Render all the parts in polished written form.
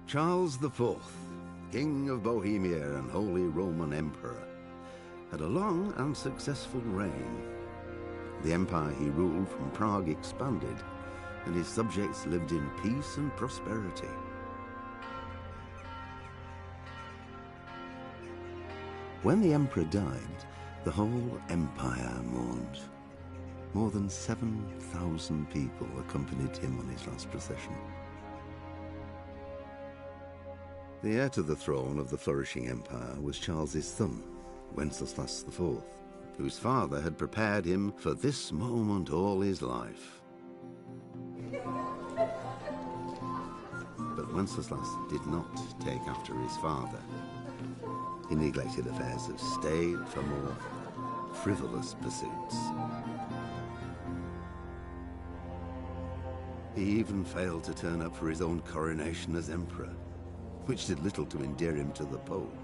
Charles IV, King of Bohemia and Holy Roman Emperor, had a long and successful reign. The empire he ruled from Prague expanded, and his subjects lived in peace and prosperity. When the emperor died, the whole empire mourned. More than 7,000 people accompanied him on his last procession. The heir to the throne of the flourishing empire was Charles's son, Wenceslas IV, whose father had prepared him for this moment all his life. But Wenceslas did not take after his father. He neglected affairs of state for more frivolous pursuits. He even failed to turn up for his own coronation as emperor, which did little to endear him to the Pope.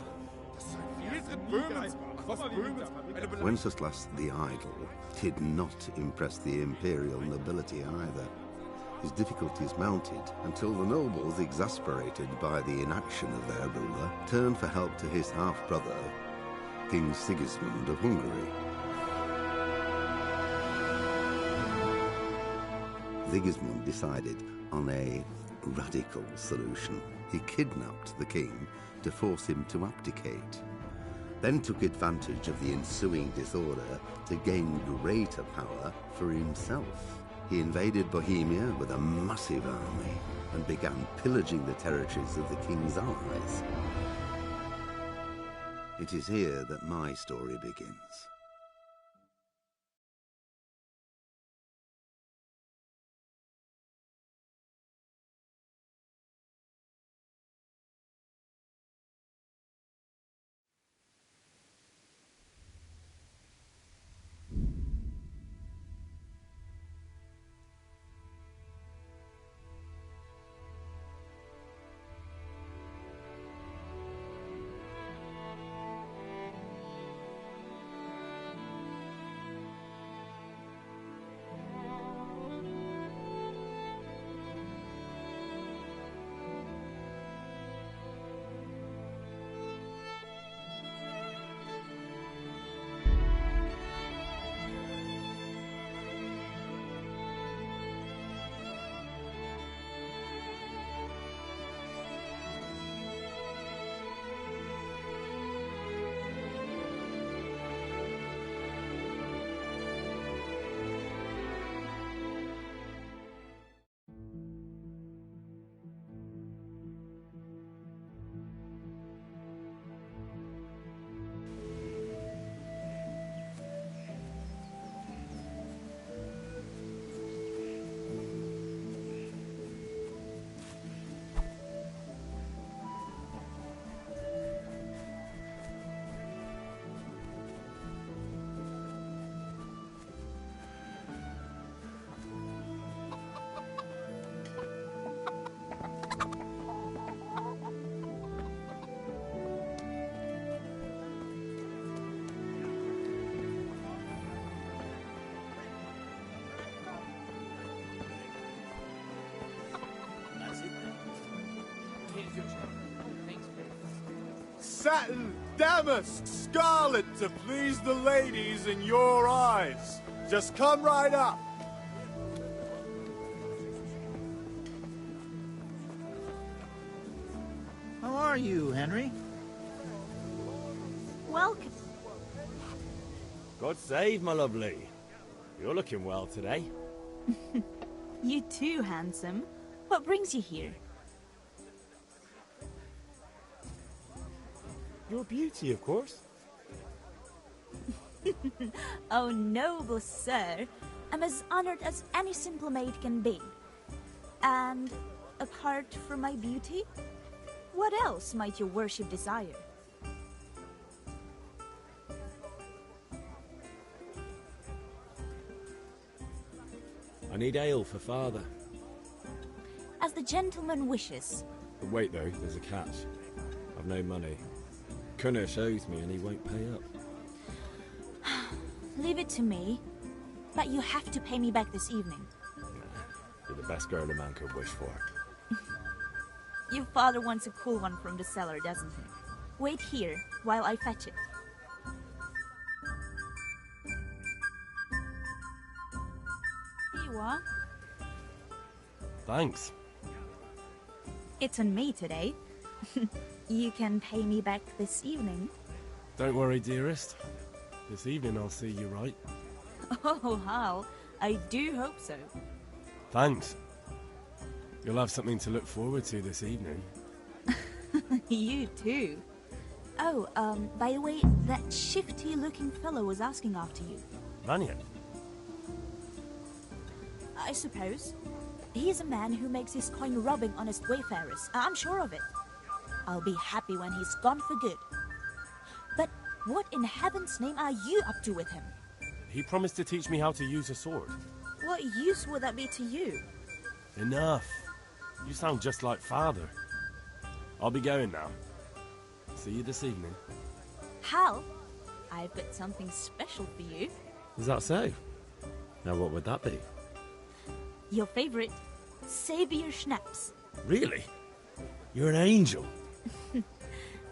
Wenceslas the Idle did not impress the imperial nobility either. His difficulties mounted until the nobles, exasperated by the inaction of their ruler, turned for help to his half-brother, King Sigismund of Hungary. Sigismund decided on a radical solution. He kidnapped the king to force him to abdicate, then took advantage of the ensuing disorder to gain greater power for himself. He invaded Bohemia with a massive army and began pillaging the territories of the king's allies. It is here that my story begins. Satin, damask, scarlet to please the ladies in your eyes. Just come right up. How are you, Henry? Welcome. God save, my lovely. You're looking well today. You too, handsome. What brings you here? Your beauty, of course. Oh, noble sir. I'm as honored as any simple maid can be. And apart from my beauty, what else might your worship desire? I need ale for father. As the gentleman wishes. But wait though, there's a catch. I've no money. Kunnish owes me and he won't pay up. Leave it to me. But you have to pay me back this evening. You're the best girl a man could wish for. Your father wants a cool one from the cellar, doesn't he? Wait here while I fetch it. Here you are. Thanks. It's on me today. You can pay me back this evening. Don't worry, dearest. This evening I'll see you right. Oh, Hal, I do hope so. Thanks. You'll have something to look forward to this evening. You too. Oh, by the way, that shifty-looking fellow was asking after you. Vanya? I suppose. He's a man who makes his coin robbing honest wayfarers. I'm sure of it. I'll be happy when he's gone for good. But what in heaven's name are you up to with him? He promised to teach me how to use a sword. What use would that be to you? Enough. You sound just like Father. I'll be going now. See you this evening. Hal, I've got something special for you. Is that so? Now what would that be? Your favorite, Savior Schnapps. Really? You're an angel.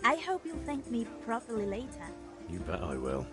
I hope you'll thank me properly later. You bet I will.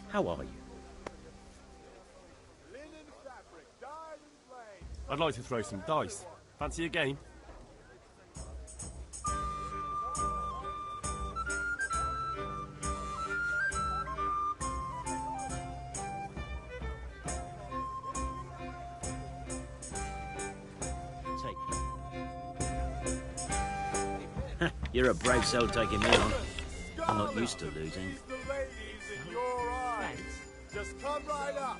How are you? Linen fabric, dyed and plain. I'd like to throw some dice. Fancy a game? You're a brave soul taking me on. I'm not used to losing. Please the ladies in your eyes. Just come right up.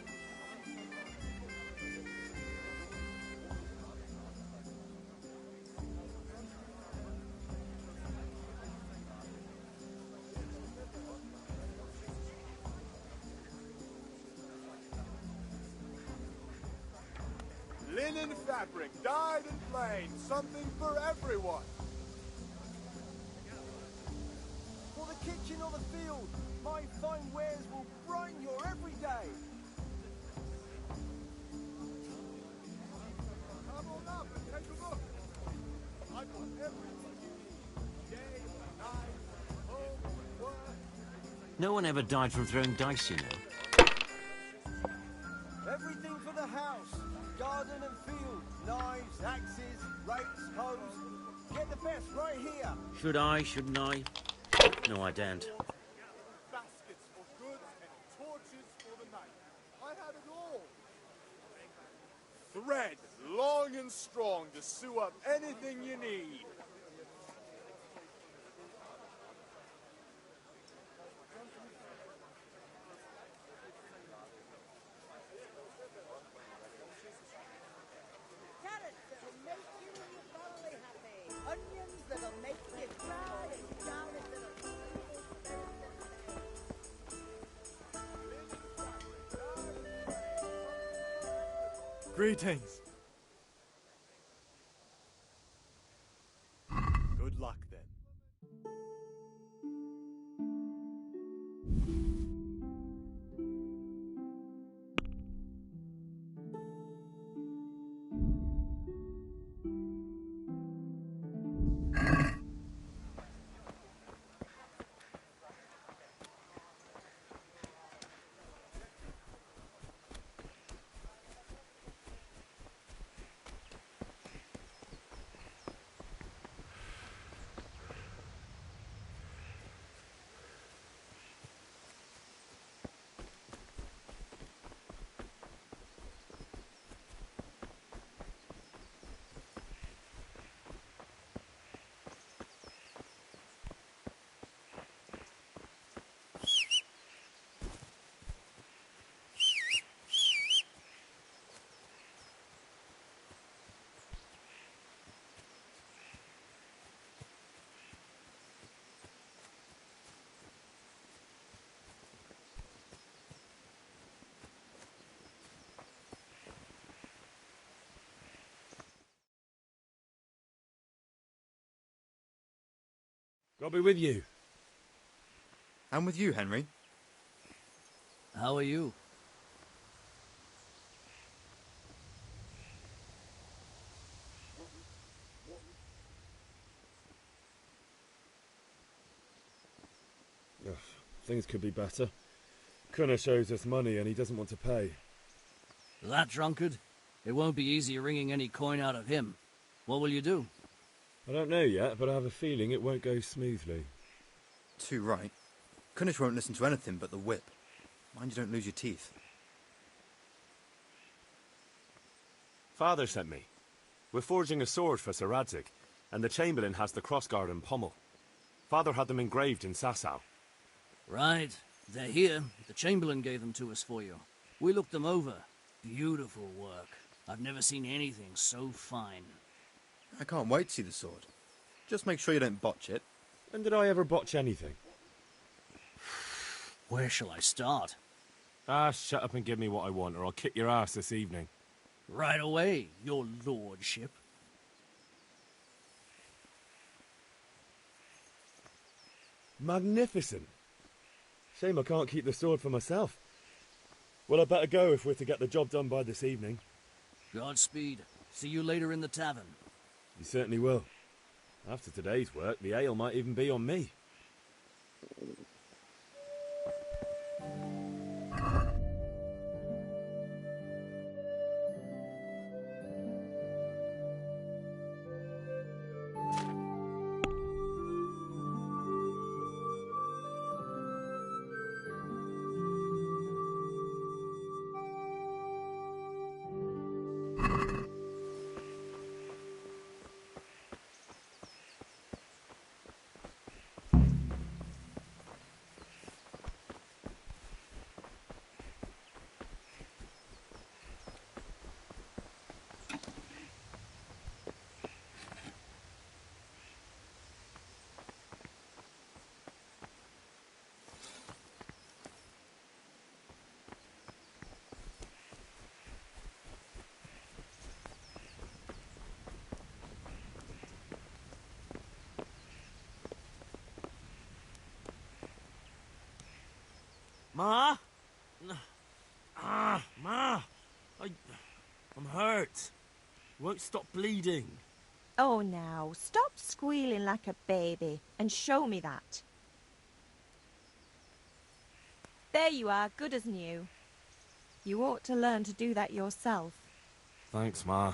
Linen fabric, dyed and plain, something for everyone. For the kitchen or the field, my fine wares will brighten your every day. Come on up and take a look. I've got everything you need. Day, night, home, work. No one ever died from throwing dice, you know. Everything for the house, garden and field, knives, axes, rakes, hoes. Get the best right here. Should I, shouldn't I? No, I don't. Baskets for goods and torches for the night. I have it all. Thread, long and strong, to sew up anything you need. Carrots that'll make you and your family happy. Onions that'll make you cry and garlic that'll Greetings. Good luck then. God be with you. And with you, Henry. How are you? Ugh, things could be better. Cunnish owes us money and he doesn't want to pay. That drunkard? It won't be easy wringing any coin out of him. What will you do? I don't know yet, but I have a feeling it won't go smoothly. Too right. Cunnish won't listen to anything but the whip. Mind you don't lose your teeth. Father sent me. We're forging a sword for Sir Radzig, and the Chamberlain has the crossguard and pommel. Father had them engraved in Sasau. Right. They're here. The Chamberlain gave them to us for you. We looked them over. Beautiful work. I've never seen anything so fine. I can't wait to see the sword. Just make sure you don't botch it. When did I ever botch anything? Where shall I start? Ah, shut up and give me what I want, or I'll kick your ass this evening. Right away, your lordship. Magnificent. Shame I can't keep the sword for myself. Well, I better go if we're to get the job done by this evening. Godspeed. See you later in the tavern. You certainly will. After today's work, the ale might even be on me. Ma? Ma! I'm hurt. Won't stop bleeding. Oh, now, stop squealing like a baby and show me that. There you are, good as new. You ought to learn to do that yourself. Thanks, Ma.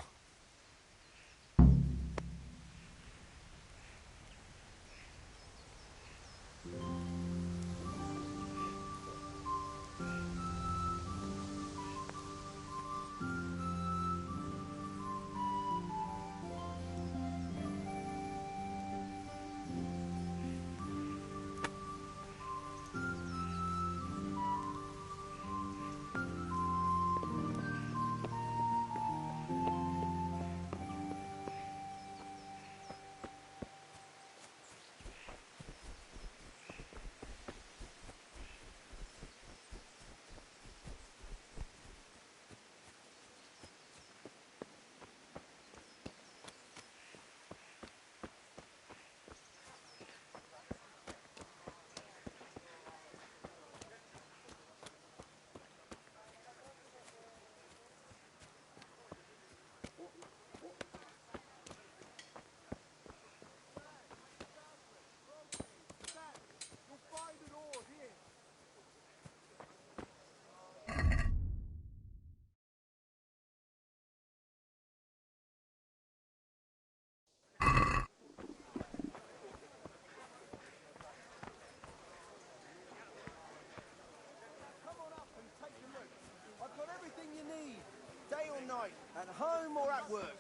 I've got everything you need, day or night, at home or at work.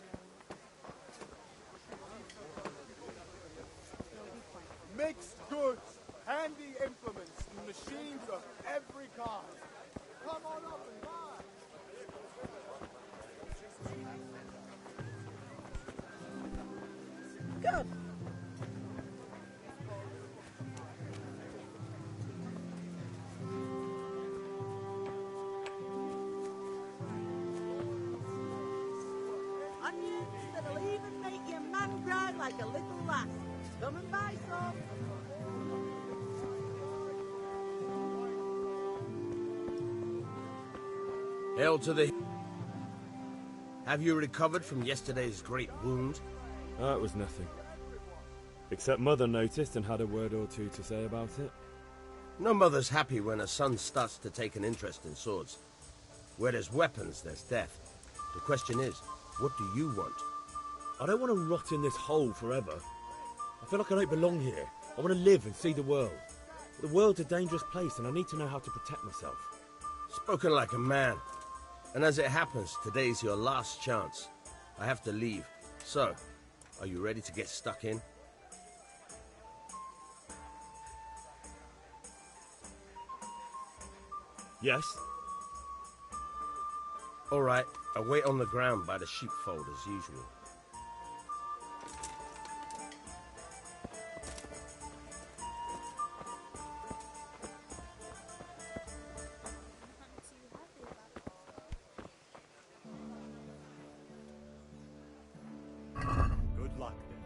Mixed goods, handy implements, and machines of every kind. Come on up and buy. Good. Onions that'll even make your man cry like a little lass. Come and buy some. Hail to the... Have you recovered from yesterday's great wound? It was nothing. Except Mother noticed and had a word or two to say about it. No mother's happy when a son starts to take an interest in swords. Where there's weapons, there's death. The question is, what do you want? I don't want to rot in this hole forever. I feel like I don't belong here. I want to live and see the world. But the world's a dangerous place and I need to know how to protect myself. Spoken like a man. And as it happens, today's your last chance. I have to leave. So, are you ready to get stuck in? Yes. All right, I'll wait on the ground by the sheepfold as usual. Good luck then.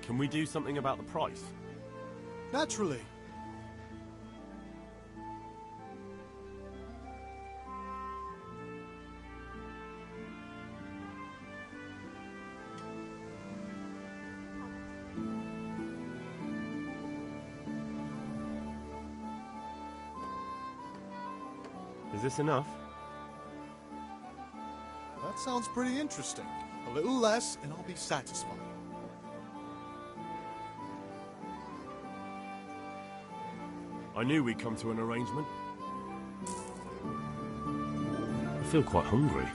Can we do something about the price? Naturally. Is this enough? That sounds pretty interesting. A little less and I'll be satisfied. I knew we'd come to an arrangement. I feel quite hungry.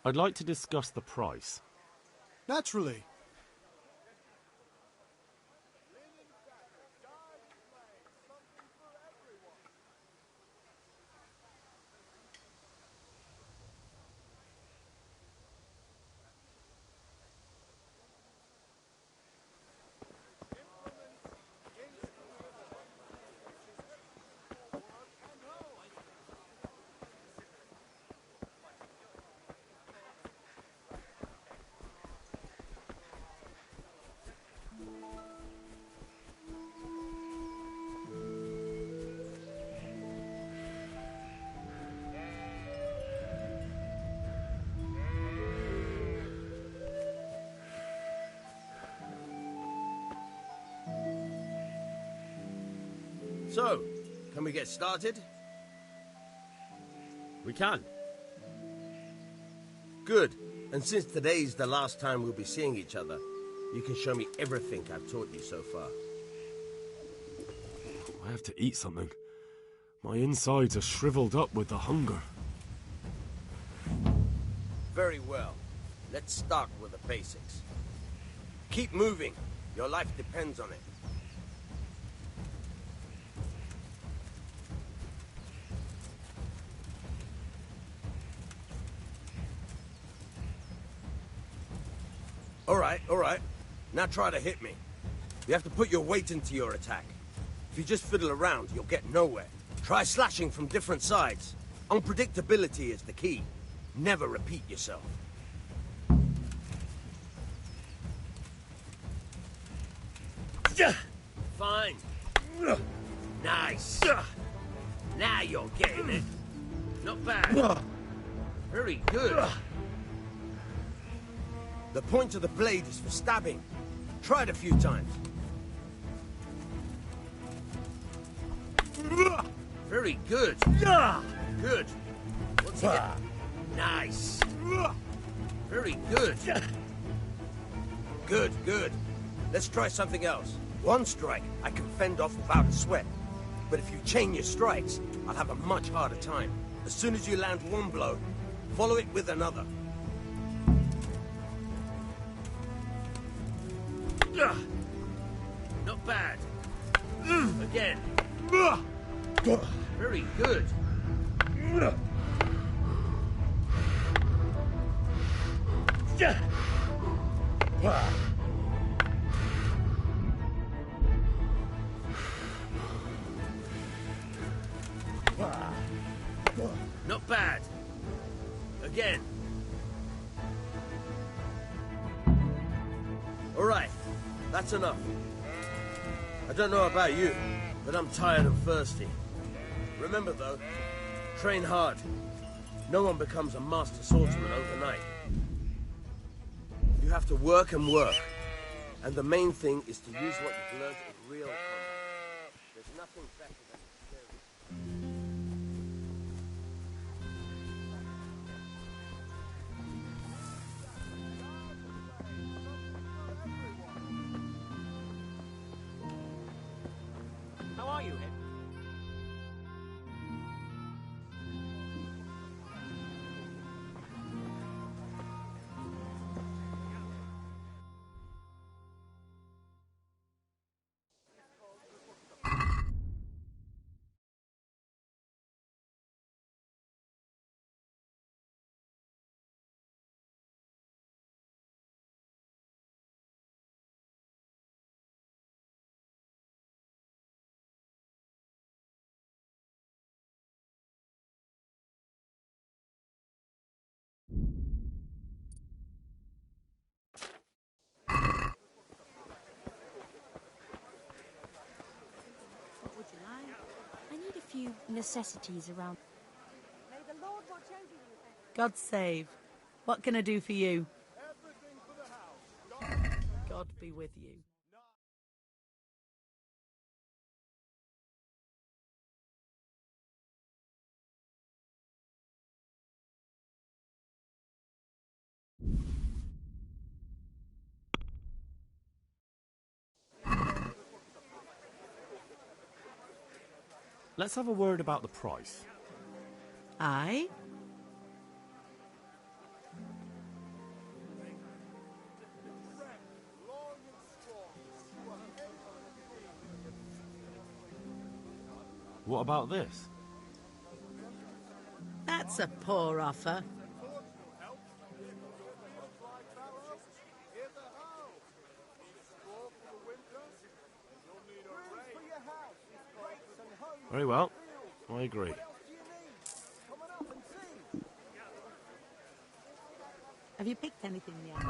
I'd like to discuss the price. Naturally. So, can we get started? We can. Good. And since today's the last time we'll be seeing each other, You can show me everything I've taught you so far. I have to eat something. My insides are shriveled up with the hunger. Very well. Let's start with the basics. Keep moving. Your life depends on it. All right. Now try to hit me. You have to put your weight into your attack. If you just fiddle around, you'll get nowhere. Try slashing from different sides. Unpredictability is the key. Never repeat yourself. Fine. Nice. Now you're getting it. Not bad. Very good. The point of the blade is for stabbing. Try it a few times. Very good. Good. Once again. Nice. Very good. Good. Let's try something else. One strike, I can fend off without a sweat. But if you chain your strikes, I'll have a much harder time. As soon as you land one blow, follow it with another. Not bad. Again. Very good. Not bad. Again. All right. That's enough. I don't know about you, but I'm tired and thirsty. Remember, though, train hard. No one becomes a master swordsman overnight. You have to work and work. And the main thing is to use what you've learned in real combat. There's nothing better than... How are you, Ed? What would you like? I need a few necessities around. May the Lord watch over you. God save. What can I do for you? God be with you. Let's have a word about the price. Aye? What about this? That's a poor offer. Very well. I agree. Have you picked anything yet?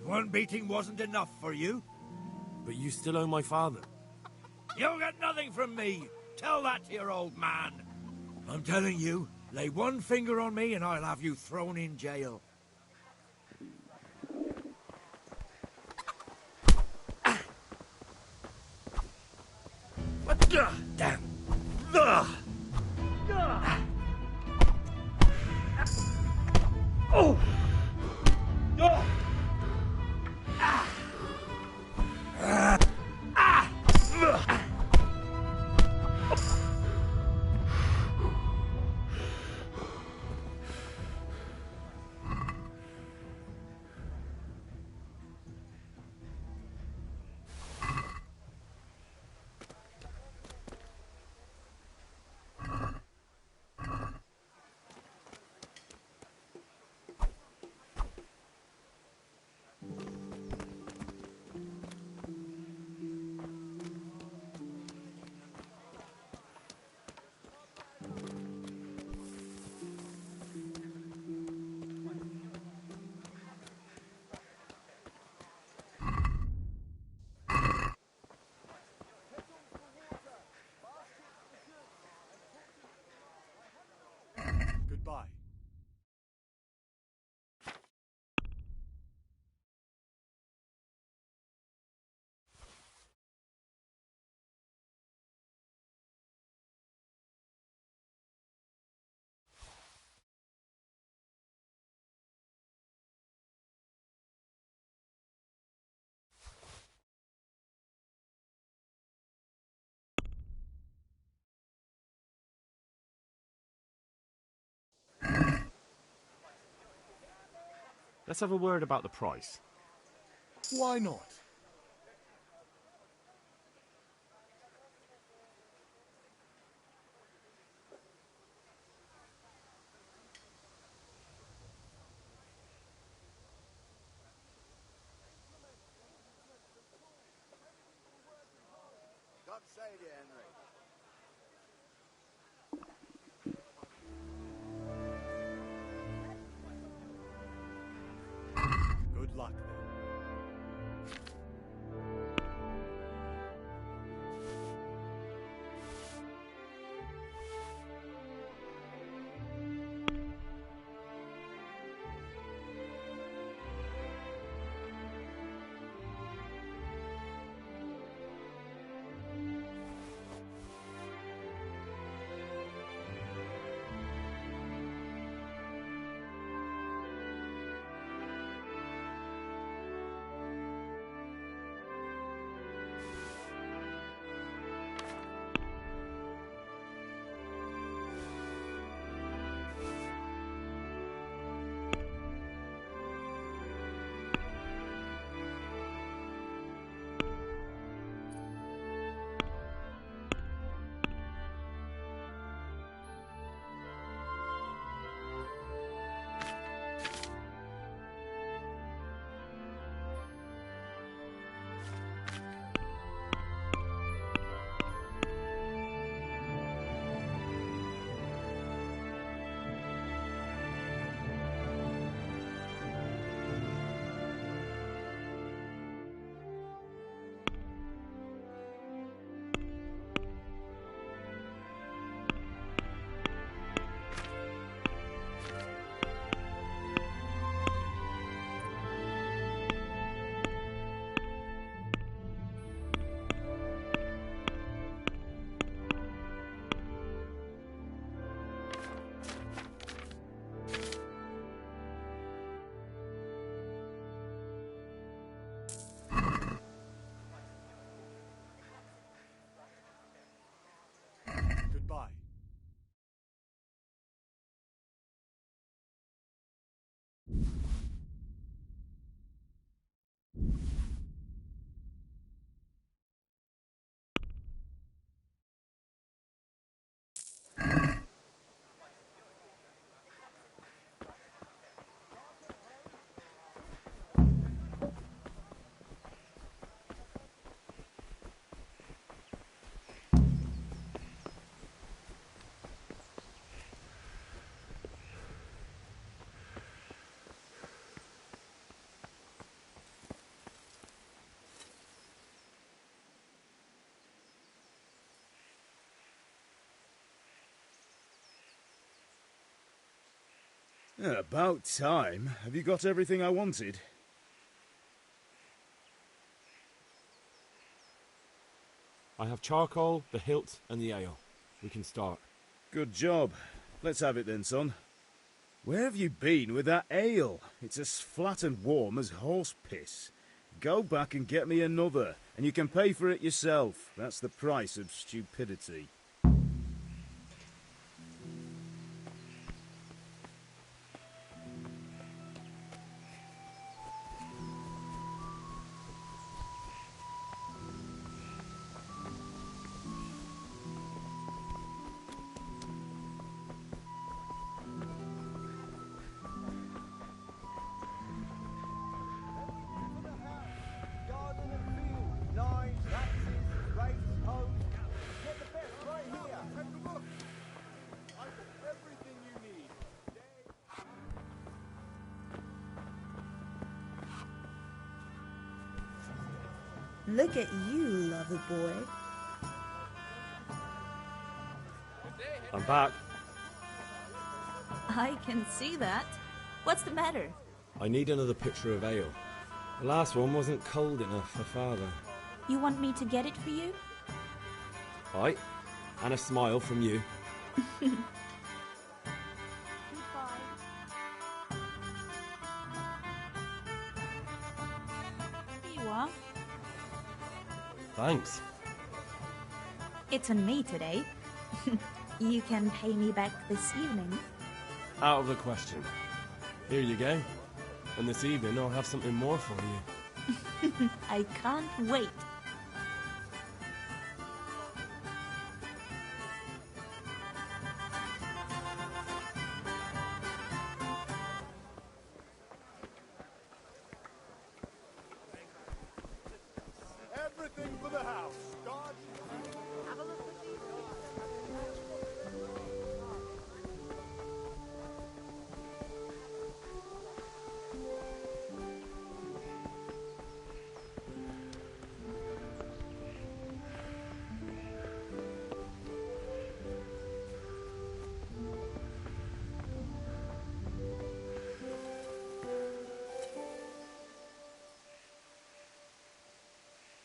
One beating wasn't enough for you? But you still owe my father. You'll get nothing from me. Tell that to your old man. I'm telling you, lay one finger on me and I'll have you thrown in jail. Damn. Oh! Goodbye. Let's have a word about the price. Why not? God save you, Henry. Good luck then. About time. Have you got everything I wanted? I have charcoal, the hilt, and the ale. We can start. Good job. Let's have it then, son. Where have you been with that ale? It's as flat and warm as horse piss. Go back and get me another, and you can pay for it yourself. That's the price of stupidity. Garden and field, knives, axes, rakes, hoes. Get the best right here. Take a look. I've got everything you need. Look at you, lover boy. I'm back. I can see that. What's the matter? I need another pitcher of ale. The last one wasn't cold enough for Father. You want me to get it for you? Aye, and a smile from you. Here you are. Thanks. It's on me today. You can pay me back this evening. Out of the question. Here you go. And this evening I'll have something more for you. I can't wait. Everything for the house. God. Have a look at these.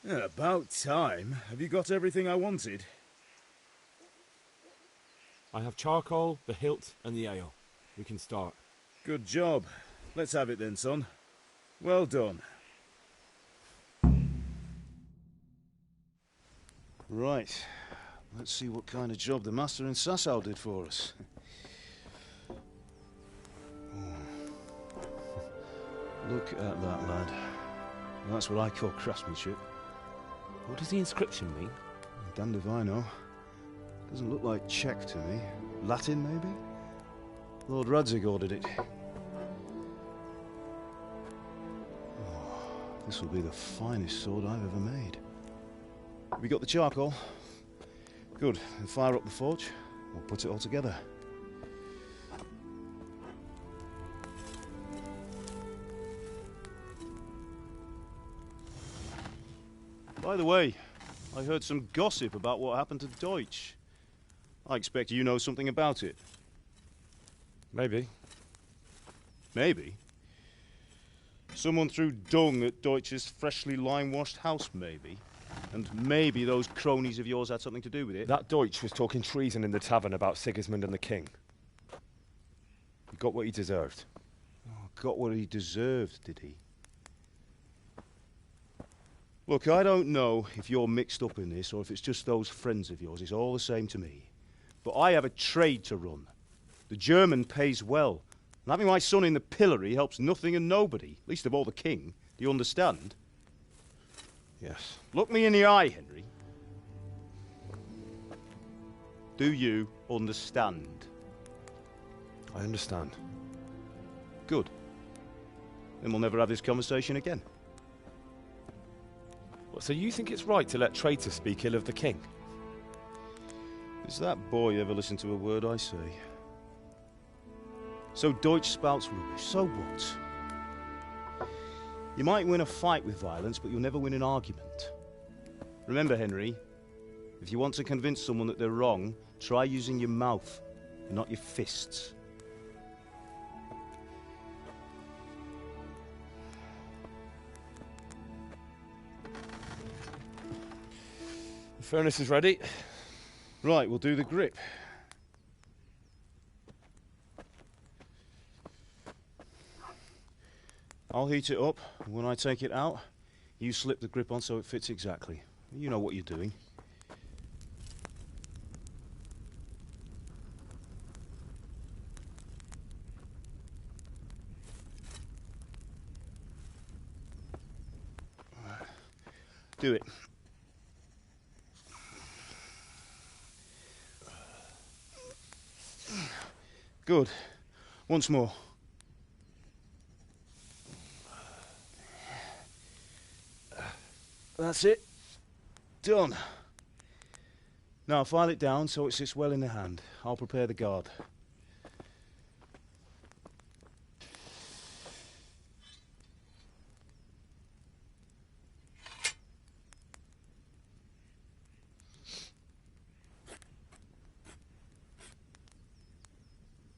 About time. Have you got everything I wanted? I have charcoal, the hilt, and the ale. We can start. Good job. Let's have it then, son. Well done. Right. Let's see what kind of job the master in Sasau did for us. Look at that, lad. That's what I call craftsmanship. What does the inscription mean? Damned if I know. Doesn't look like Czech to me. Latin, maybe? Lord Radzig ordered it. Oh, this will be the finest sword I've ever made. Have you got the charcoal? Good. Then fire up the forge. We'll put it all together. By the way, I heard some gossip about what happened to Deutsch. I expect you know something about it. Maybe. Maybe? Someone threw dung at Deutsch's freshly lime-washed house, maybe? And maybe those cronies of yours had something to do with it? That Deutsch was talking treason in the tavern about Sigismund and the king. He got what he deserved. Oh, got what he deserved, did he? Look, I don't know if you're mixed up in this or if it's just those friends of yours. It's all the same to me. But I have a trade to run. The German pays well. And having my son in the pillory helps nothing and nobody, least of all the king. Do you understand? Yes. Look me in the eye, Henry. Do you understand? I understand. Good. Then we'll never have this conversation again. So you think it's right to let traitors speak ill of the king? Does that boy ever listen to a word I say? So Deutsch spouts rubbish, so what? You might win a fight with violence, but you'll never win an argument. Remember, Henry, if you want to convince someone that they're wrong, try using your mouth and not your fists. Furnace is ready. Right, we'll do the grip. I'll heat it up, and when I take it out, you slip the grip on so it fits exactly. You know what you're doing. Do it. Good. Once more. That's it. Done. Now file it down so it sits well in the hand. I'll prepare the guard.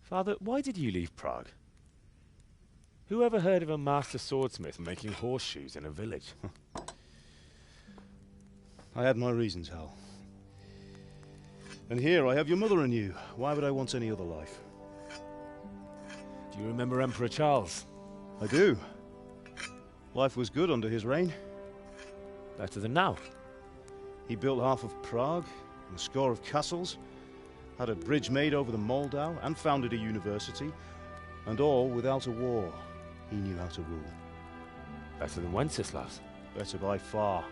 Father, why did you leave Prague? Who ever heard of a master swordsmith making horseshoes in a village? I had my reasons, Hal. And here I have your mother and you. Why would I want any other life? Do you remember Emperor Charles? I do. Life was good under his reign. Better than now. He built half of Prague, and a score of castles, had a bridge made over the Moldau, and founded a university, and all without a war. He knew how to rule. Better than Wenceslas. Better by far.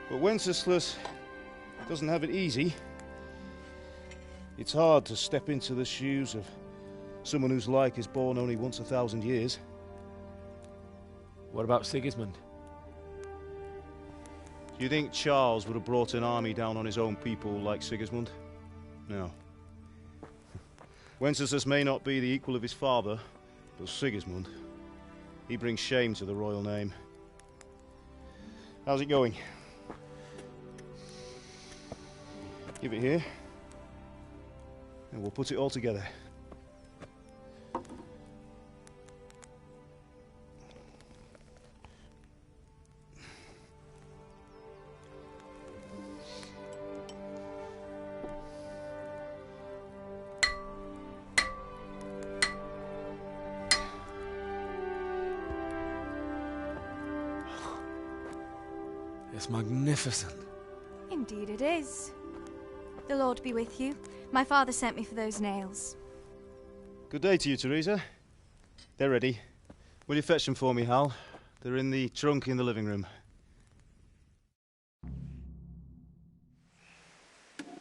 But Wenceslas doesn't have it easy. It's hard to step into the shoes of someone whose like is born only once 1,000 years. What about Sigismund? Do you think Charles would have brought an army down on his own people like Sigismund? No. Wenceslas may not be the equal of his father, but Sigismund, he brings shame to the royal name. How's it going? Give it here, and we'll put it all together. It's magnificent. Indeed it is. The Lord be with you. My father sent me for those nails. Good day to you, Teresa. They're ready. Will you fetch them for me, Hal? They're in the trunk in the living room.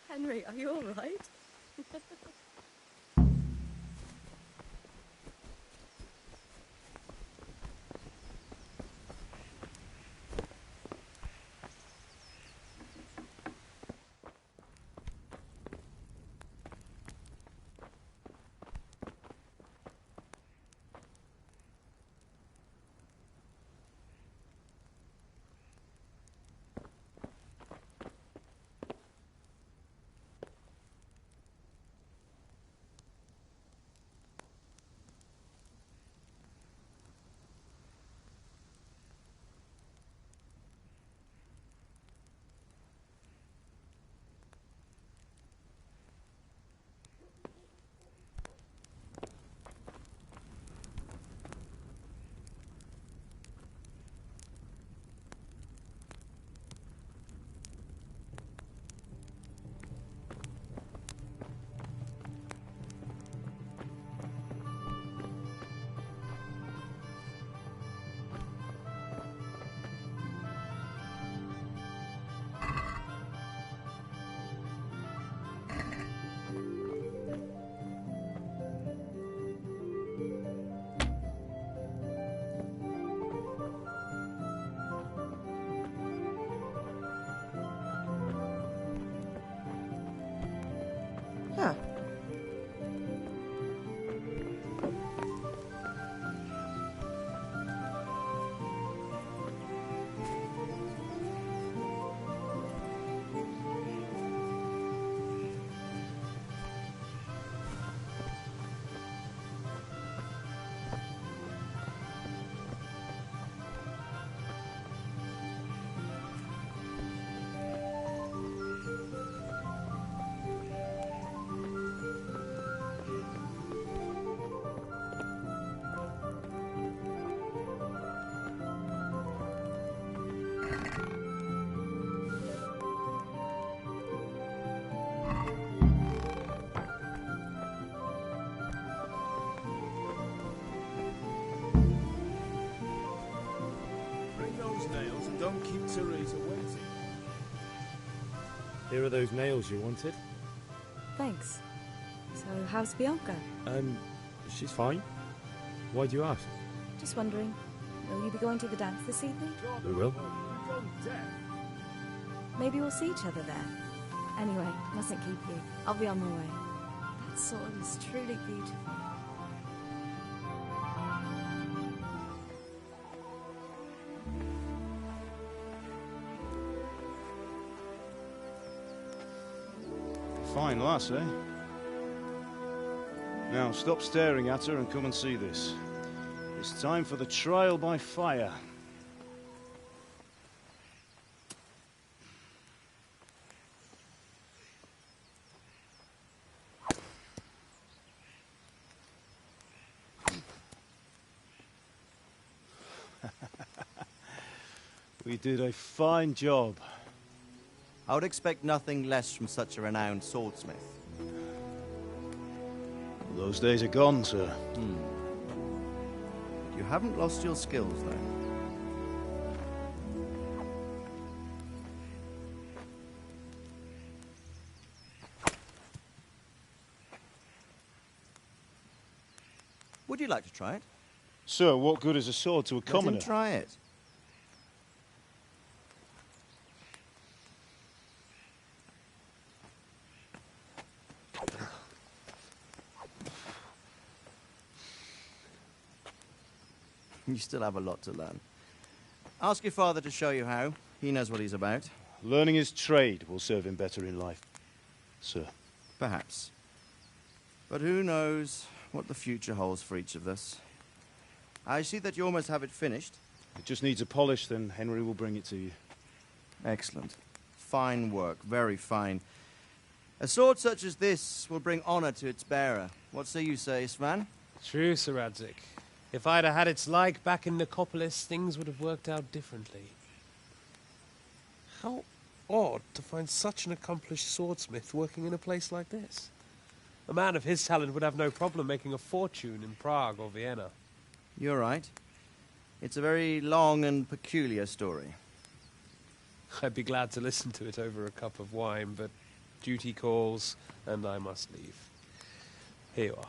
Henry, are you all right? Don't keep Teresa waiting. Here are those nails you wanted. Thanks. So, how's Bianca? She's fine. Why do you ask? Just wondering, will you be going to the dance this evening? We will. Maybe we'll see each other there. Anyway, mustn't keep you. I'll be on my way. That sword is truly beautiful. Fine lass, eh? Now, stop staring at her and come and see this. It's time for the trial by fire. We did a fine job. I would expect nothing less from such a renowned swordsmith. Those days are gone, sir. You haven't lost your skills, though. Would you like to try it? Sir, what good is a sword to a commoner? Let him try it. You still have a lot to learn. Ask your father to show you how. He knows what he's about. Learning his trade will serve him better in life, sir. Perhaps. But who knows what the future holds for each of us. I see that you almost have it finished. It just needs a polish, then Henry will bring it to you. Excellent. Fine work, very fine. A sword such as this will bring honor to its bearer. What say you, Svan? True, Sir Radzik. If I'd have had its like back in Nicopolis, things would have worked out differently. How odd to find such an accomplished swordsmith working in a place like this. A man of his talent would have no problem making a fortune in Prague or Vienna. You're right. It's a very long and peculiar story. I'd be glad to listen to it over a cup of wine, but duty calls, and I must leave. Here you are.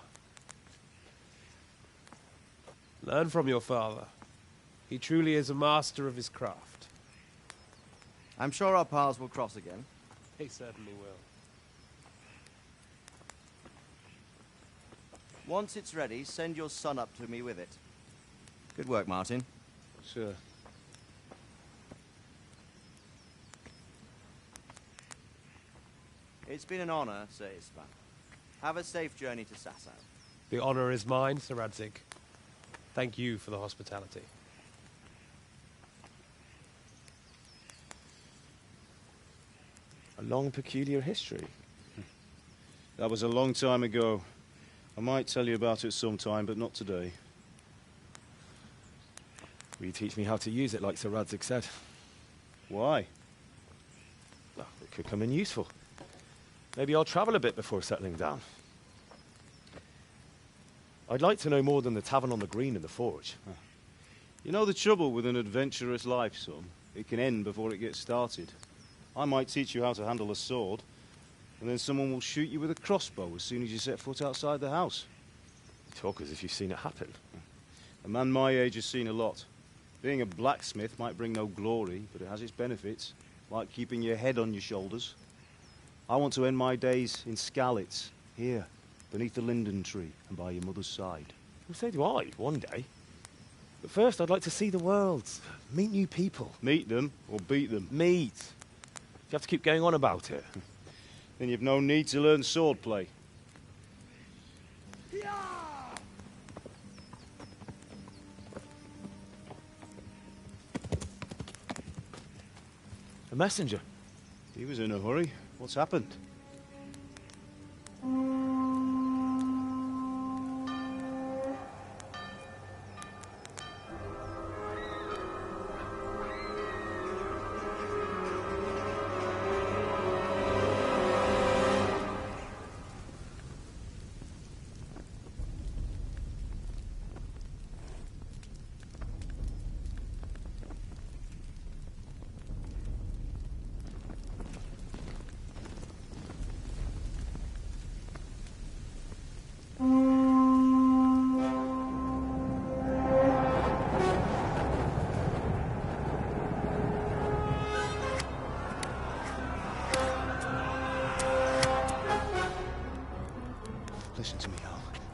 Learn from your father. He truly is a master of his craft. I'm sure our paths will cross again. He certainly will. Once it's ready, send your son up to me with it. Good work, Martin. Sure. It's been an honor, Sir Isvan. Have a safe journey to Sasau. The honor is mine, Sir Radzik. Thank you for the hospitality. A long, peculiar history. That was a long time ago. I might tell you about it sometime, but not today. Will you teach me how to use it like Sir Radzik said? Why? Well, it could come in useful. Maybe I'll travel a bit before settling down. I'd like to know more than the tavern on the green and the forge. You know the trouble with an adventurous life, son? It can end before it gets started. I might teach you how to handle a sword, and then someone will shoot you with a crossbow as soon as you set foot outside the house. You talk as if you've seen it happen. A man my age has seen a lot. Being a blacksmith might bring no glory, but it has its benefits, like keeping your head on your shoulders. I want to end my days in Skalitz, here, beneath the linden tree and by your mother's side. Well, so do I, one day. But first I'd like to see the world, meet new people. Meet them or beat them? Meet. You have to keep going on about it. Then you've no need to learn swordplay. A messenger. He was in a hurry. What's happened?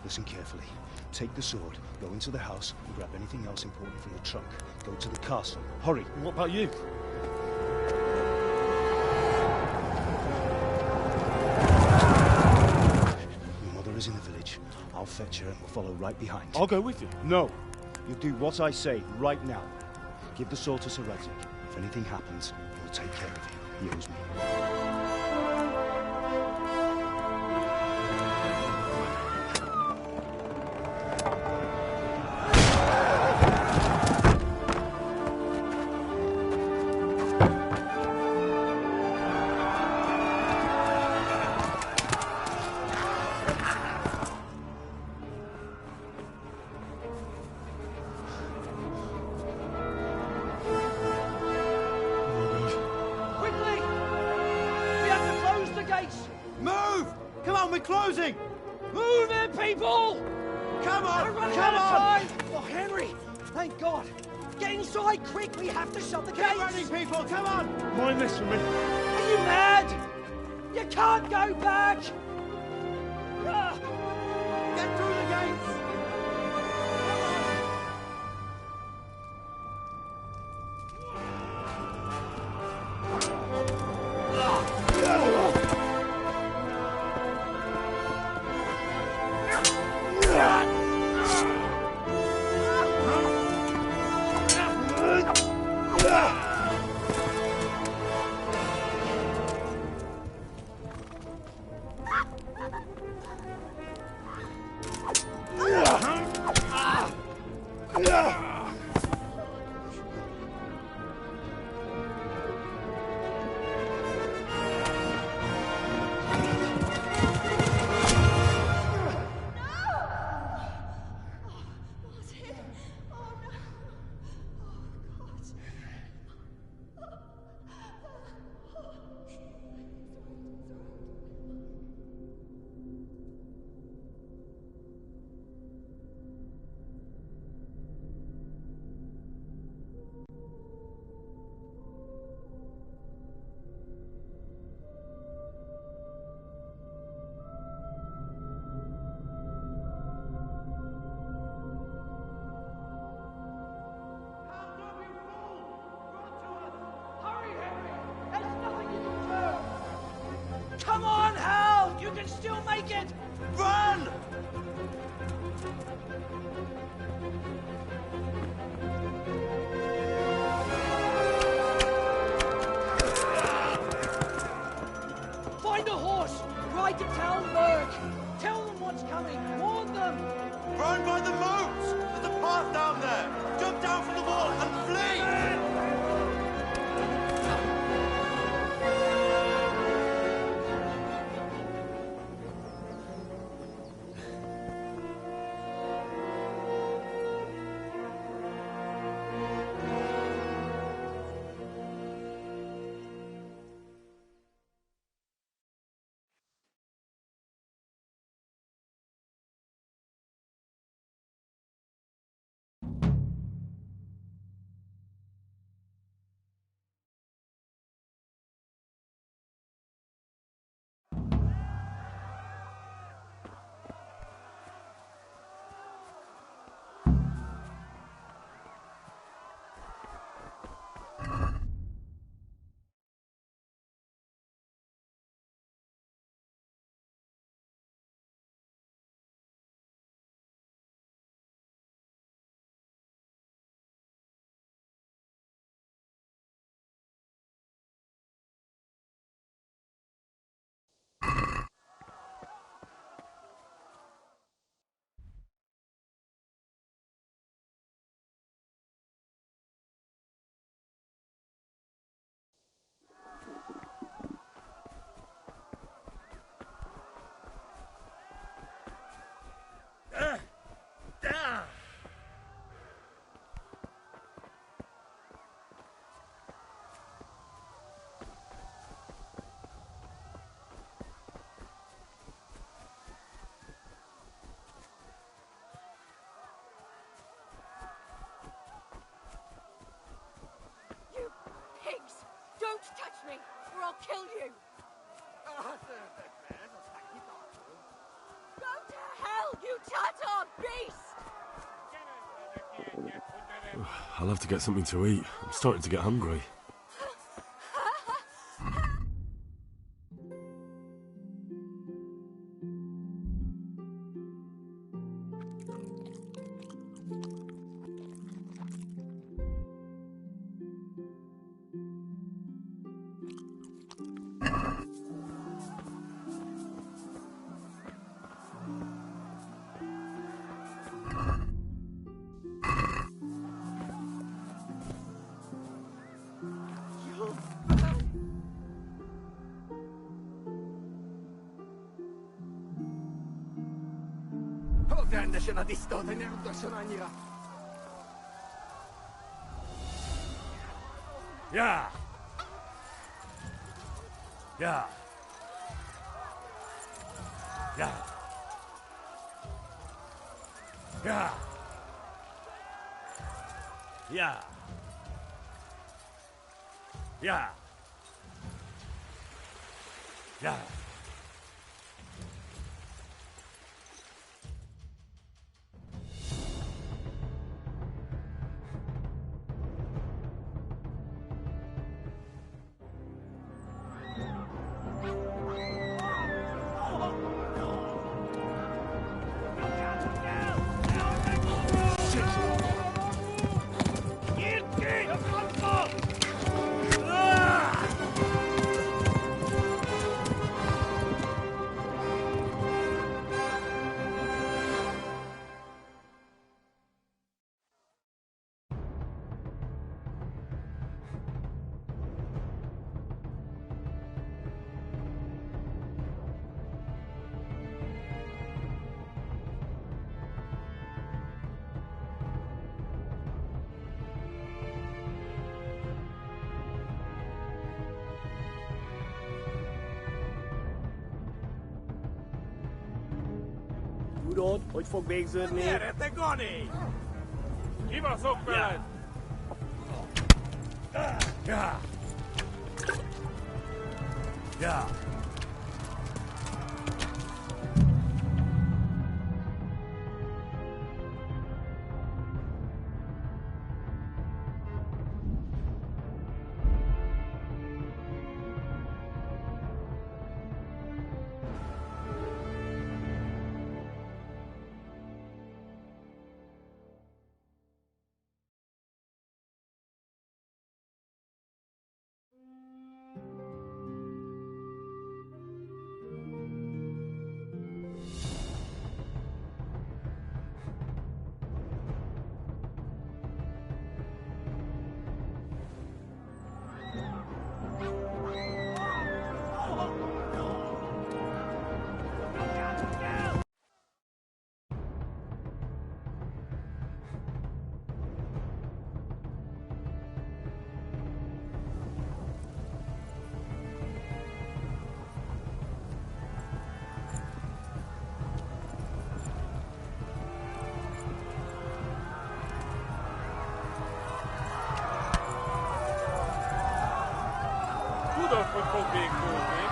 Listen carefully. Take the sword, go into the house, and grab anything else important from the trunk. Go to the castle. Hurry! What about you? Your mother is in the village. I'll fetch her and we'll follow right behind. I'll go with you. No! You'll do what I say right now. Give the sword to Sir Radzik. If anything happens, he'll take care of you. He owes me. Closing! Move it, people! Come on! Come on! Oh, Henry! Thank God! Get inside, quick! We have to shut the gates! Get running, people! Come on! Mind this for me. Are you mad? You can't go back! Get through the gates! Come on, Hal! You can still make it! Run! Find a horse! Ride to Talmberg! Tell them what's coming! Warn them! Run by the moat! There's a path down there! Jump down from the wall and flee! I'll have to get something to eat. I'm starting to get hungry. Rendesen a disztót, hogy ne utasson annyira! Ja! Ja! Ja! Ja! Ja! Ja! Ja! Tudod, hogy fog végződni? Gyere, te Gani! Kibaszok veled! Ja! Ja! Tudod, hogy fog végződni?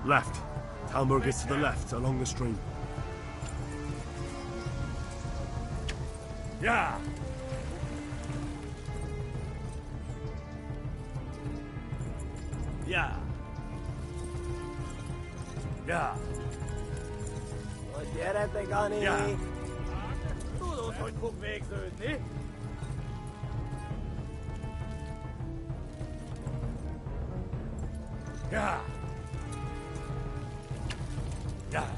Left. Talmberg is to the left, along the stream. Yeah! Yeah! Yeah! Gyere, te Gani! Yeah! Tudod, hogy fog végződni? Yeah! Yeah!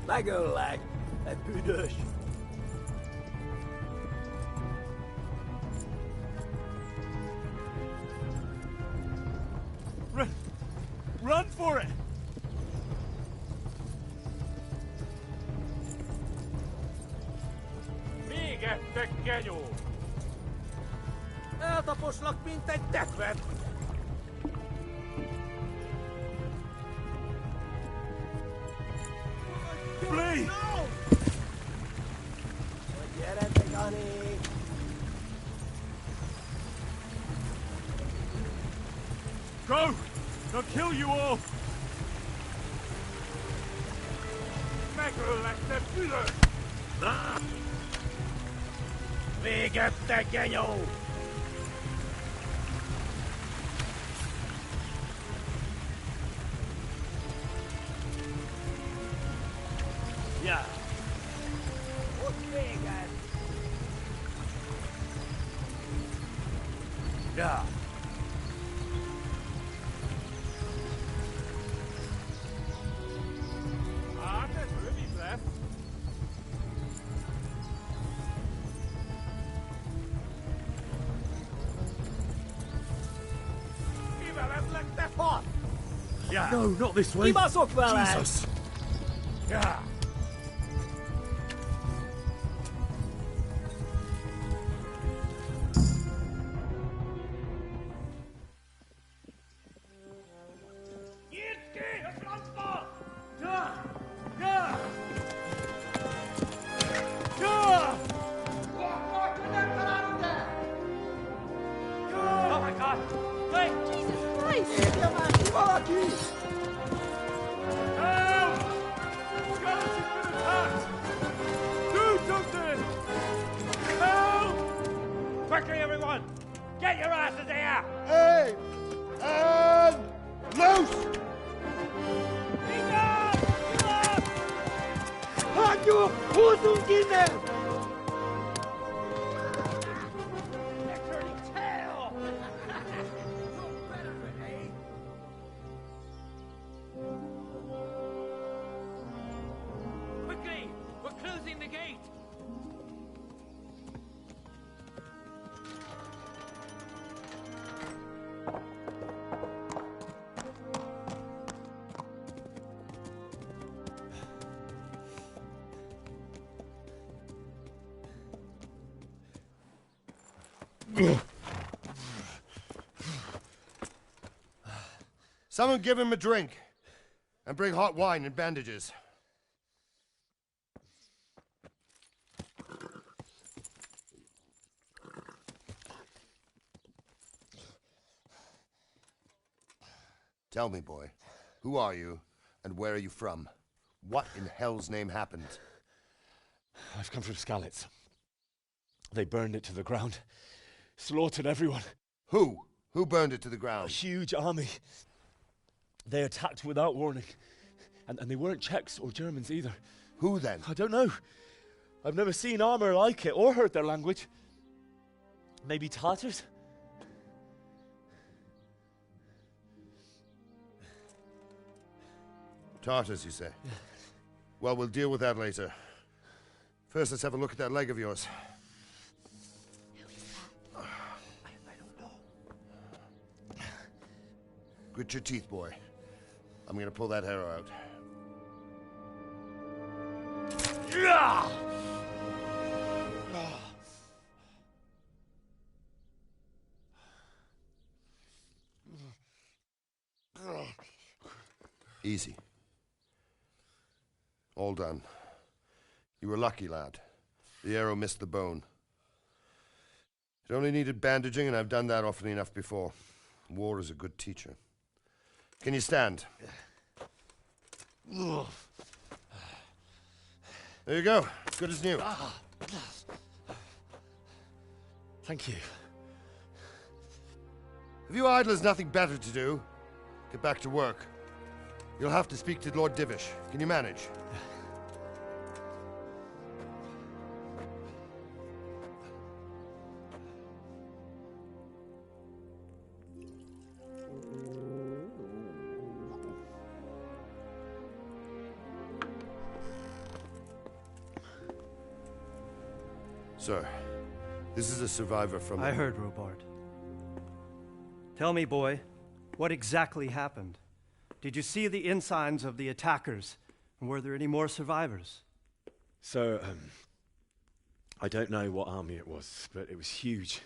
Megöllek, te büdös! Run for it! Véget, te genyó! Eltaposlak, mint egy tetvet! Flee! No! Go! They'll kill you all! Vi göttekin jo! Ja. Åtvägen! Ja. There's rubies left. Ja. No, not this way. Jesus. Ja. Oh my God! Wait! Jesus Christ! Help! Skeleton's been attacked! Do something! Help! Quickly, everyone! Get your asses here! Hey! And loose! Quickly! We're closing the gate! Someone give him a drink. And bring hot wine and bandages. Tell me, boy, who are you and where are you from? What in hell's name happened? I've come from Skalitz. They burned it to the ground. Slaughtered everyone. Who? Who burned it to the ground? A huge army. They attacked without warning. And they weren't Czechs or Germans either. Who then? I don't know. I've never seen armor like it or heard their language. Maybe Tatars? Tartars, you say? Well, we'll deal with that later. First, let's have a look at that leg of yours. I don't know. Grit your teeth, boy. I'm gonna pull that arrow out. Easy. All done. You were lucky, lad. The arrow missed the bone. It only needed bandaging, and I've done that often enough before. War is a good teacher. Can you stand? There you go. Good as new. Thank you. If you idlers nothing better to do, get back to work. You'll have to speak to Lord Divish. Can you manage? Sir, this is a survivor from... I heard, Robart. Tell me, boy, what exactly happened? Did you see the ensigns of the attackers? And were there any more survivors? So, I don't know what army it was, but it was huge.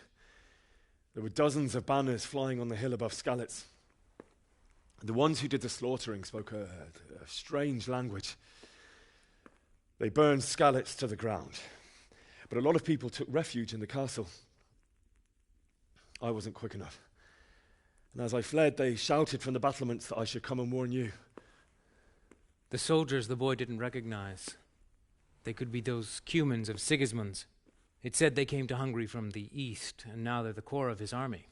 There were dozens of banners flying on the hill above Skalitz. The ones who did the slaughtering spoke a strange language. They burned Skalitz to the ground, but a lot of people took refuge in the castle. I wasn't quick enough. And as I fled, they shouted from the battlements that I should come and warn you. The soldiers the boy didn't recognize. They could be those Cumans of Sigismund's. It said they came to Hungary from the east, and now they're the core of his army.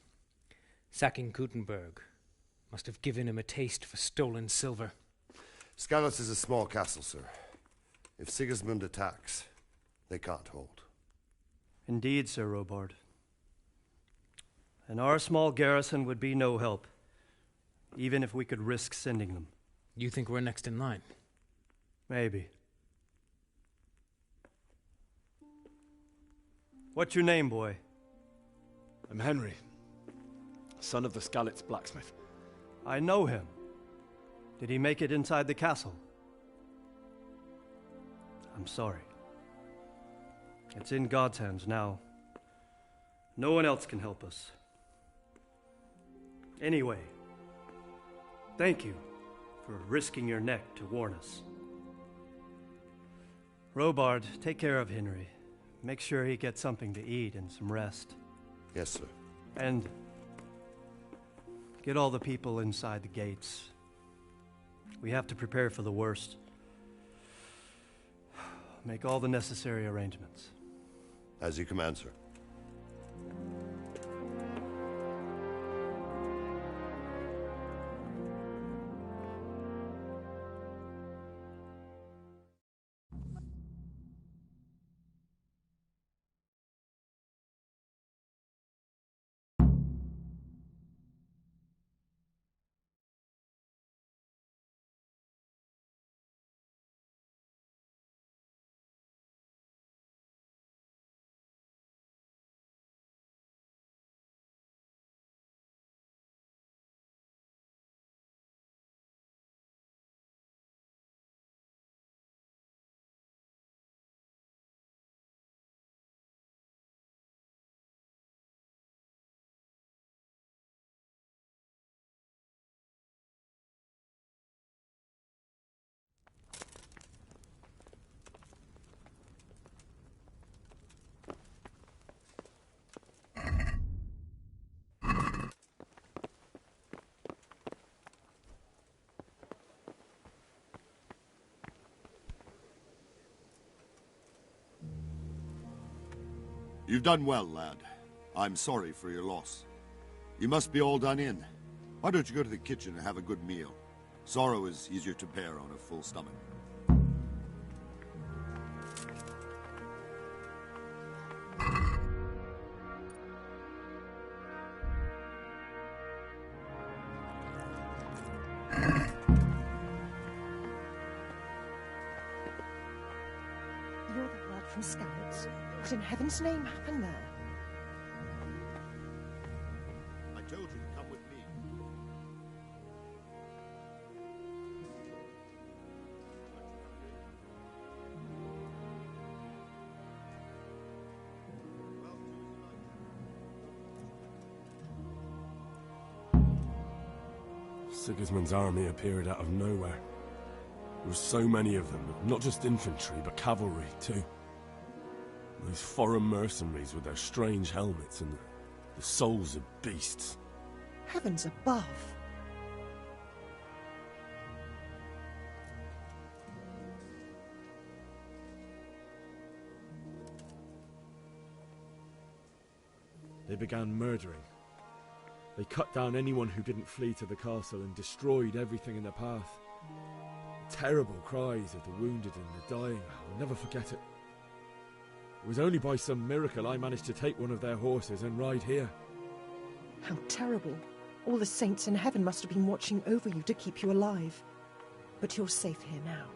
Sacking Gutenberg must have given him a taste for stolen silver. Skalitz is a small castle, sir. If Sigismund attacks, they can't hold. Indeed, Sir Robard. And our small garrison would be no help, even if we could risk sending them. You think we're next in line? Maybe. What's your name, boy? I'm Henry, son of the Skalitz blacksmith. I know him. Did he make it inside the castle? I'm sorry. It's in God's hands now. No one else can help us. Anyway, thank you for risking your neck to warn us. Robard, take care of Henry. Make sure he gets something to eat and some rest. Yes, sir. And get all the people inside the gates. We have to prepare for the worst. Make all the necessary arrangements. As you command, sir. You've done well, lad. I'm sorry for your loss. You must be all done in. Why don't you go to the kitchen and have a good meal? Sorrow is easier to bear on a full stomach. You're the lad from Skalitz. What in heaven's name happened there? I told you to come with me. Sigismund's army appeared out of nowhere. There were so many of them, not just infantry, but cavalry, too. These foreign mercenaries with their strange helmets and the souls of beasts. Heavens above! They began murdering. They cut down anyone who didn't flee to the castle and destroyed everything in their path. Terrible cries of the wounded and the dying. I will never forget it. It was only by some miracle I managed to take one of their horses and ride here. How terrible. All the saints in heaven must have been watching over you to keep you alive. But you're safe here now.